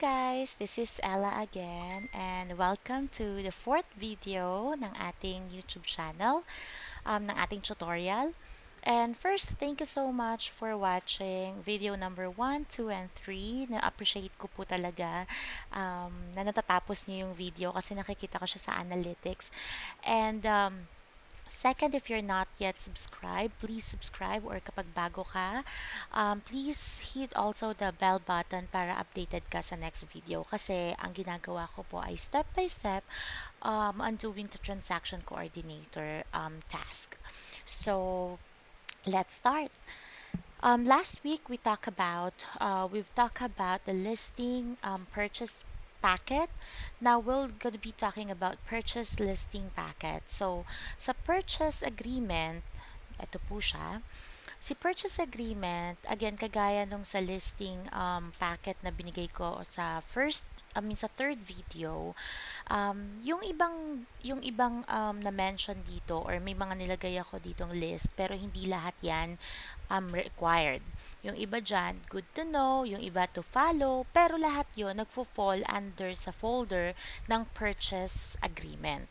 Guys, this is Ella again and welcome to the fourth video ng ating YouTube channel, ng ating tutorial. And first, thank you so much for watching video number 1, 2, and 3. Na-appreciate ko po talaga na natatapos niyo yung video kasi nakikita ko siya sa analytics. And second, if you're not yet subscribed, please subscribe or kapag bago ka, please hit also the bell button para updated ka sa next video kasi ang ginagawa ko po ay step by step undoing the transaction coordinator task. So, let's start. Last week we've talked about the listing purchase packet. Now we're going to be talking about purchase listing packet. So sa purchase agreement, ito po siya. Si purchase agreement, again, kagaya nung sa listing packet na binigay ko sa sa third video, yung ibang na-mention dito or may mga nilagay ako ditong list pero hindi lahat yan required. Yung iba dyan, good to know, yung iba to follow, pero lahat yon nagfo-fall under sa folder ng purchase agreement.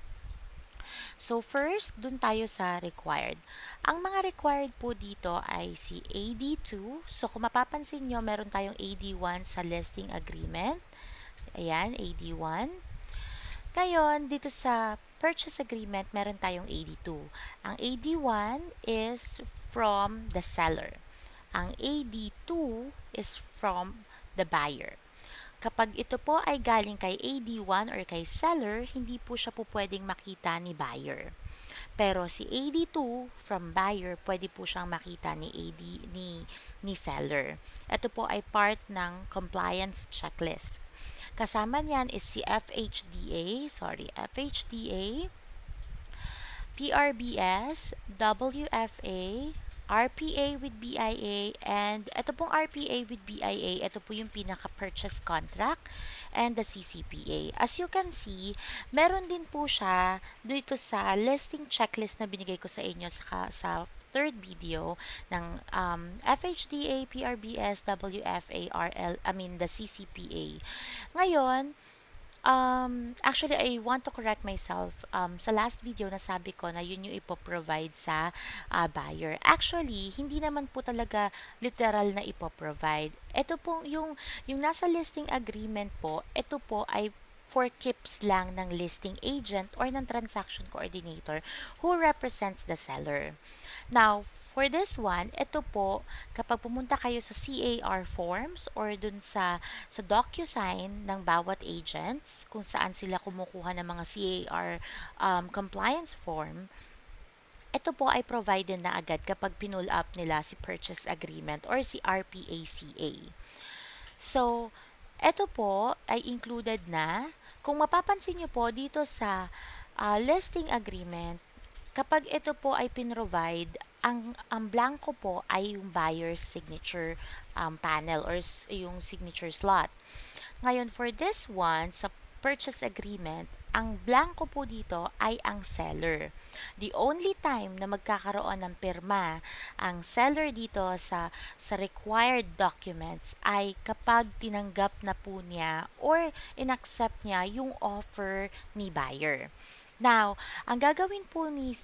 So first, dun tayo sa required. Ang mga required po dito ay si AD2. So kung mapapansin nyo, meron tayong AD1 sa listing agreement. Ayan, AD1. Ngayon, dito sa purchase agreement, meron tayong AD2. Ang AD1 is from the seller. Ang AD2 is from the buyer. Kapag ito po ay galing kay AD1 or kay seller, hindi po siya po pwedeng makita ni buyer. Pero si AD2 from buyer, pwede po siyang makita ni ni seller. Ito po ay part ng compliance checklist. Kasama niyan is si FHDA, PRBS, WFA, RPA with BIA, and ito pong RPA with BIA, ito po yung pinaka-purchase contract, and the CCPA. As you can see, meron din po siya dito sa listing checklist na binigay ko sa inyo sa third video ng FHDA, PRBS, WFA, the CCPA. Ngayon, actually, I want to correct myself. Sa last video, nasabi ko na yun yung ipoprovide sa buyer. Actually, hindi naman po talaga literal na ipoprovide. Ito po, yung nasa listing agreement po, ito po ay for keeps lang ng listing agent or ng transaction coordinator who represents the seller. Now, for this one, ito po, kapag pumunta kayo sa CAR forms or dun sa DocuSign ng bawat agents, kung saan sila kumukuha ng mga CAR compliance form, ito po ay provided na agad kapag pinull up nila si purchase agreement or si RPACA. So, ito po ay included na. Kung mapapansin nyo po dito sa listing agreement, kapag ito po ay pinrovide, ang blanco po ay yung buyer's signature panel or yung signature slot. Ngayon, for this one, sa purchase agreement, ang blanco po dito ay ang seller. The only time na magkakaroon ng pirma ang seller dito sa required documents ay kapag tinanggap na po niya or inaccept niya yung offer ni buyer. Now, ang gagawin po ni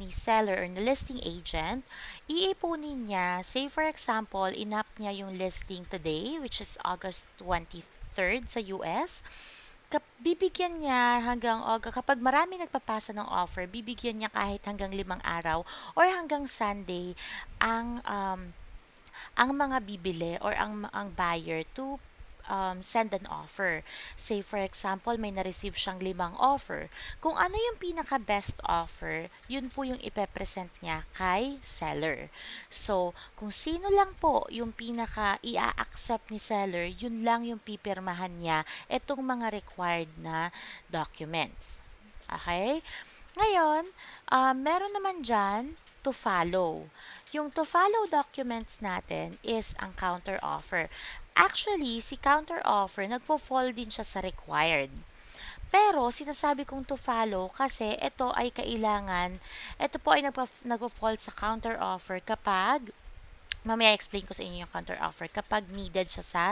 seller or ni listing agent, iipunin niya, say for example, inap niya yung listing today, which is August 23rd sa US. Bibigyan niya kapag marami nagpapasa ng offer, bibigyan niya kahit hanggang 5 araw or hanggang Sunday ang mga bibili or ang buyer to send an offer. Say for example, may na-receive siyang 5 offer. Kung ano yung pinaka-best offer, yun po yung ipepresent niya kay seller. So, kung sino lang po yung pinaka i-accept ni seller, yun lang yung pipirmahan niya itong mga required na documents. Okay? Ngayon, meron naman dyan to follow. Yung to follow documents natin is ang counter offer. Actually, si counter offer, nagpo-fall din siya sa required. Pero, sinasabi kong to follow kasi ito ay kailangan, ito po ay nagpo-fall sa counter offer kapag mamaya explain ko sa inyo yung counter offer kapag needed siya sa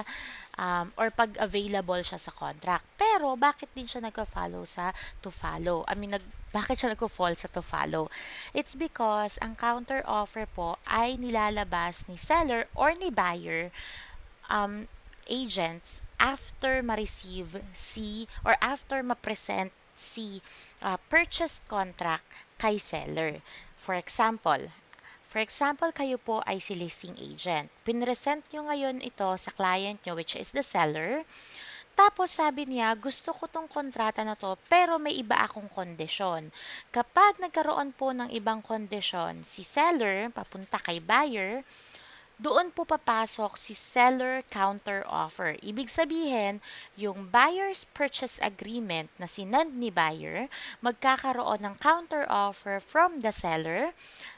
or pag available siya sa contract. Pero bakit din siya nagko-follow sa to follow? Bakit siya nagko-fall sa to follow? It's because ang counter offer po ay nilalabas ni seller or ni buyer um, agents after ma-receive si or after ma-present si purchase contract kay seller. For example, kayo po ay si listing agent. Pinresent nyo ngayon ito sa client nyo, which is the seller. Tapos sabi niya, gusto ko tong kontrata na to, pero may iba akong kondisyon. Kapag nagkaroon po ng ibang kondisyon, si seller, papunta kay buyer, doon po papasok si seller counter offer. Ibig sabihin, yung buyer's purchase agreement na sinend ni buyer, magkakaroon ng counter offer from the seller.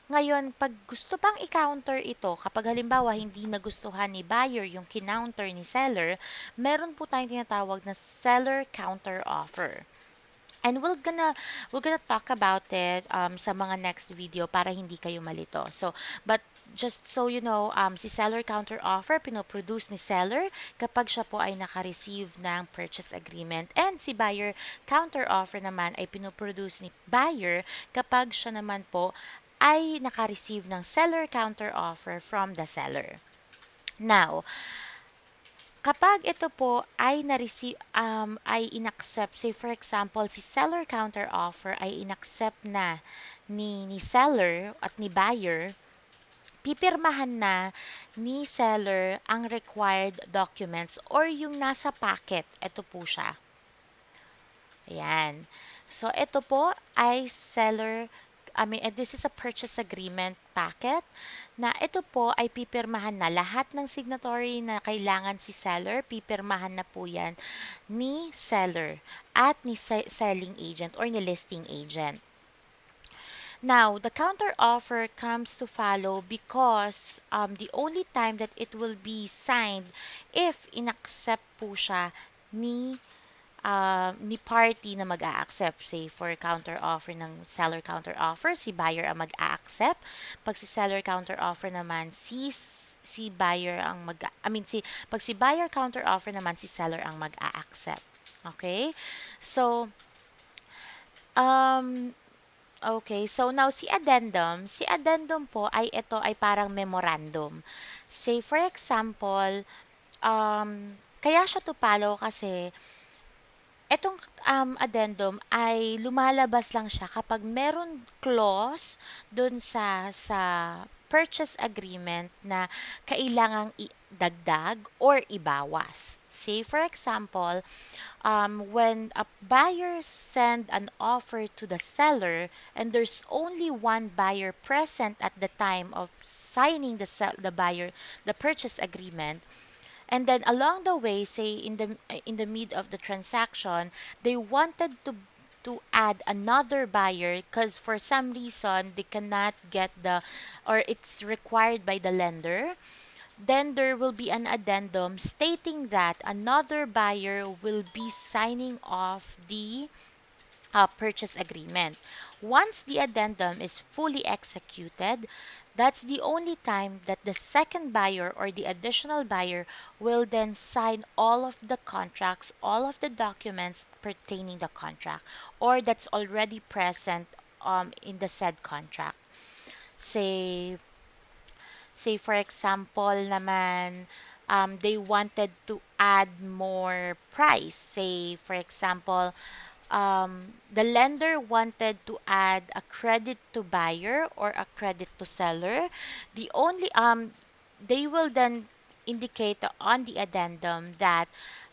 Ngayon, pag gusto pang i-counter ito, kapag halimbawa hindi nagustuhan ni buyer yung kinounter ni seller, meron po tayong tinatawag na seller counter offer. And we're gonna talk about it sa mga next video para hindi kayo malito. But just so you know, si seller counter offer pinoproduce ni seller kapag siya po ay naka-receive ng purchase agreement, and si buyer counter offer naman ay pinoproduce ni buyer kapag siya naman po ay naka-receive ng seller counter offer from the seller. Now, kapag ito po ay na-receive ay inaccept, say for example, si seller counter offer ay inaccept na ni seller at ni buyer, pipirmahan na ni seller ang required documents or yung nasa packet. Ito po siya. Ayan. So, ito po ay this is a purchase agreement packet na ito po ay pipirmahan na. Lahat ng signatory na kailangan si seller, pipirmahan na po yan ni seller at ni selling agent or ni listing agent. Now, the counter offer comes to follow because the only time that it will be signed if inaccept po siya ni party na mag-a-accept. Say, for counter offer ng seller counter offer, si buyer ang mag-a-accept. Pag si seller counter offer naman, si buyer ang pag si buyer counter offer naman, si seller ang mag-a-accept. Okay? So, um, okay. So, now, si addendum po ay ito ay parang memorandum. Say, for example, kaya siya to follow kasi etong addendum ay lumalabas lang siya kapag meron clause dun sa purchase agreement na kailangang idagdag or ibawas. Say for example, when a buyer send an offer to the seller and there's only one buyer present at the time of signing the purchase agreement, and then along the way, say in the mid of the transaction, they wanted to add another buyer because for some reason they cannot get or it's required by the lender. Then there will be an addendum stating that another buyer will be signing off the purchase agreement. Once the addendum is fully executed, that's the only time that the second buyer or the additional buyer will then sign all of the contracts, all of the documents pertaining the contract, or that's already present in the said contract. Say, say for example naman, they wanted to add more price. Say for example, the lender wanted to add a credit to buyer or a credit to seller. They will then indicate on the addendum that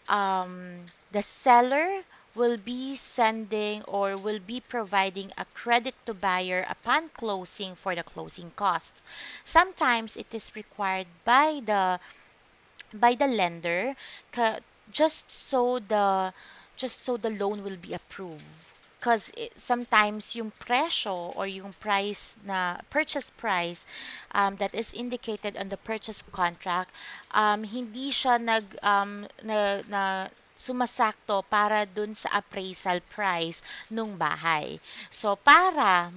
the seller will be sending or will be providing a credit to buyer upon closing for the closing costs. Sometimes it is required by the lender ka, just so the just so the loan will be approved, because sometimes yung presyo or yung price na purchase price that is indicated on the purchase contract, hindi siya sumasakto para dun sa appraisal price nung bahay. So para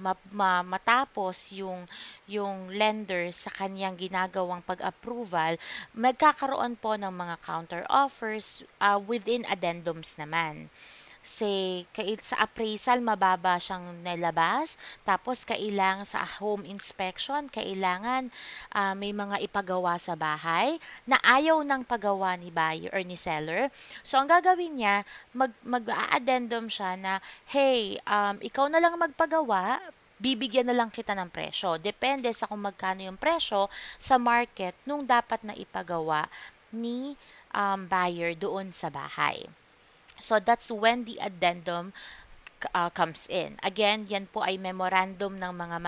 matapos yung lender sa kanyang ginagawang pag-approval, magkakaroon po ng mga counter offers within addendums naman. Sa appraisal mababa siyang nilabas, tapos kailangan sa home inspection, kailangan may mga ipagawa sa bahay na ayaw ng pagawa ni buyer or ni seller. So ang gagawin niya, mag-addendum siya na, hey, ikaw na lang magpagawa, bibigyan na lang kita ng presyo. Depende sa kung magkano yung presyo sa market nung dapat na ipagawa ni buyer doon sa bahay. So that's when the addendum comes in. Again, yan po ay memorandum ng mga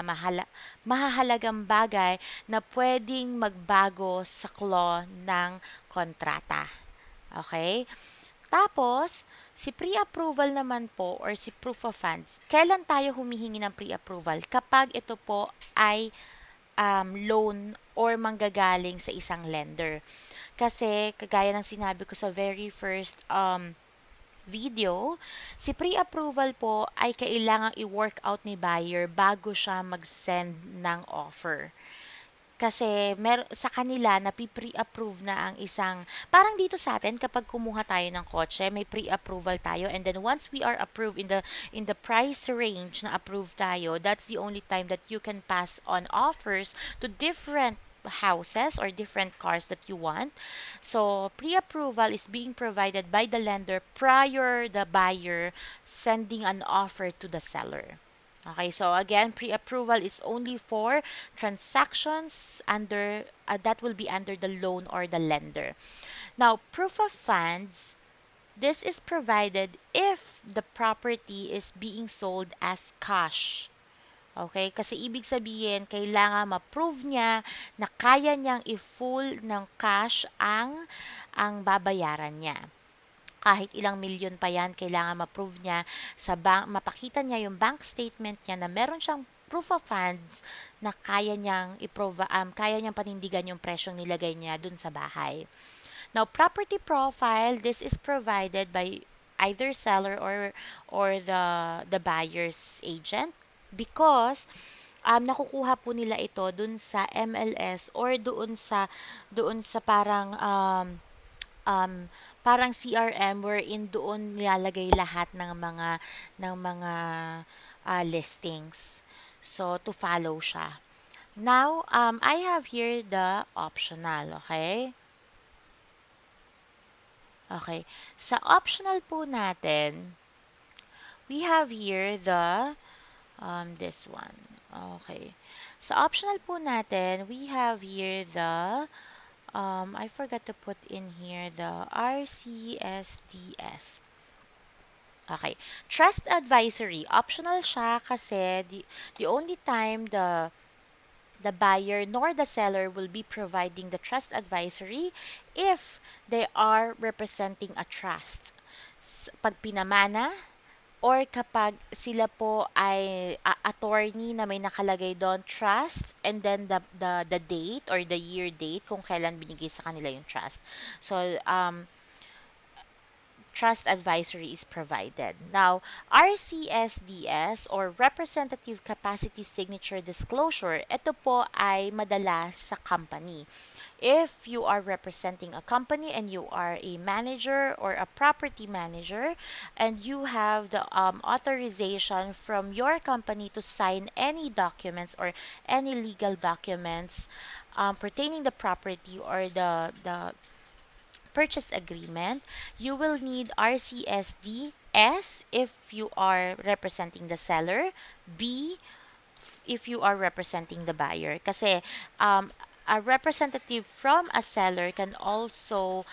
mahahalagang bagay na pwedeng magbago sa clause ng kontrata. Okay? Tapos, si pre-approval naman po or si proof of funds, kailan tayo humihingi ng pre-approval? Kapag ito po ay loan or manggagaling sa isang lender. Kasi, kagaya ng sinabi ko sa very first video, si pre-approval po ay kailangang i-work out ni buyer bago siya mag-send ng offer. Kasi sa kanila napi-pre-approve na ang isang, parang dito sa atin kapag kumuha tayo ng kotse, may pre-approval tayo, and then once we are approved in the price range na approved tayo, that's the only time that you can pass on offers to different houses or different cars that you want. So pre-approval is being provided by the lender prior the buyer sending an offer to the seller. Okay, so again, pre-approval is only for transactions that will be under the loan or the lender. Now, proof of funds, this is provided if the property is being sold as cash. Okay? Kasi ibig sabihin, kailangan ma-prove niya na kaya niyang i-full ng cash ang babayaran niya. Kahit ilang milyon pa yan, kailangan ma-prove niya sa bank, mapakita niya yung bank statement niya na meron siyang proof of funds na kaya niyang panindigan yung presyong nilagay niya dun sa bahay. Now, property profile, this is provided by either seller or the buyer's agent, because nakukuha po nila ito dun sa MLS or doon sa um, parang CRM wherein doon nilalagay lahat ng mga listings. So to follow siya. Now, I have here the optional, okay? Okay. Sa optional po natin, we have here the this one. Okay. Sa optional po natin, we have here the I forgot to put in here the RCSDS. Okay. Trust advisory. Optional siya kasi the only time the buyer nor the seller will be providing the trust advisory if they are representing a trust. Pag pinamana or kapag sila po ay attorney na may nakalagay doon trust, and then the date or the year date kung kailan binigay sa kanila yung trust. So trust advisory is provided. Now, RCSDS or Representative Capacity Signature Disclosure, ito po ay madalas sa company. If you are representing a company and you are a manager or a property manager and you have the authorization from your company to sign any documents or any legal documents pertaining the property or the purchase agreement, you will need RCSD S if you are representing the seller, B if you are representing the buyer. Kasi a representative from a seller can also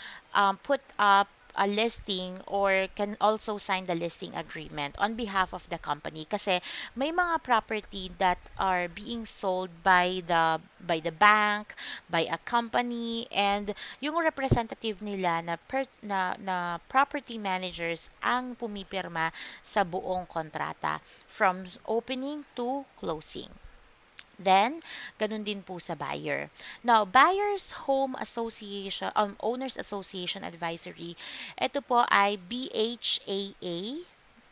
put up a listing or can also sign the listing agreement on behalf of the company, kasi may mga property that are being sold by the bank, by a company, and yung representative nila na property managers ang pumipirma sa buong kontrata from opening to closing. Then, ganun din po sa buyer. Now, Buyers Home Association, Owners Association Advisory, ito po ay BHAA.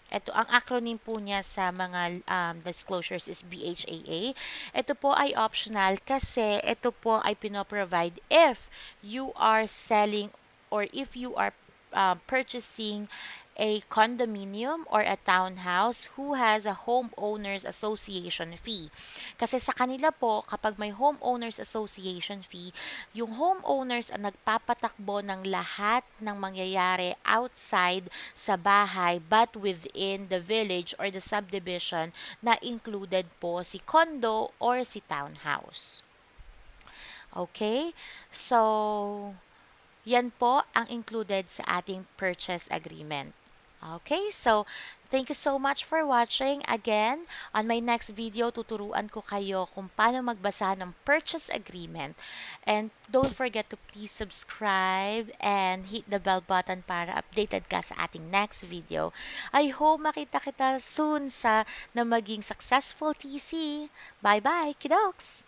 Ito, ang acronym po niya sa mga disclosures is BHAA. Ito po ay optional kasi ito po ay pinoprovide if you are selling or if you are purchasing a condominium or a townhouse who has a homeowners association fee. Kasi sa kanila po, kapag may homeowners association fee, yung homeowners ang nagpapatakbo ng lahat ng mangyayari outside sa bahay but within the village or the subdivision na included po si condo or si townhouse. Okay? So, yan po ang included sa ating purchase agreement. Okay, so thank you so much for watching. Again, on my next video, tuturuan ko kayo kung paano magbasa ng purchase agreement. And don't forget to please subscribe and hit the bell button para updated ka sa ating next video. I hope makita kita soon sa na maging successful TC. Bye-bye, kiddoks!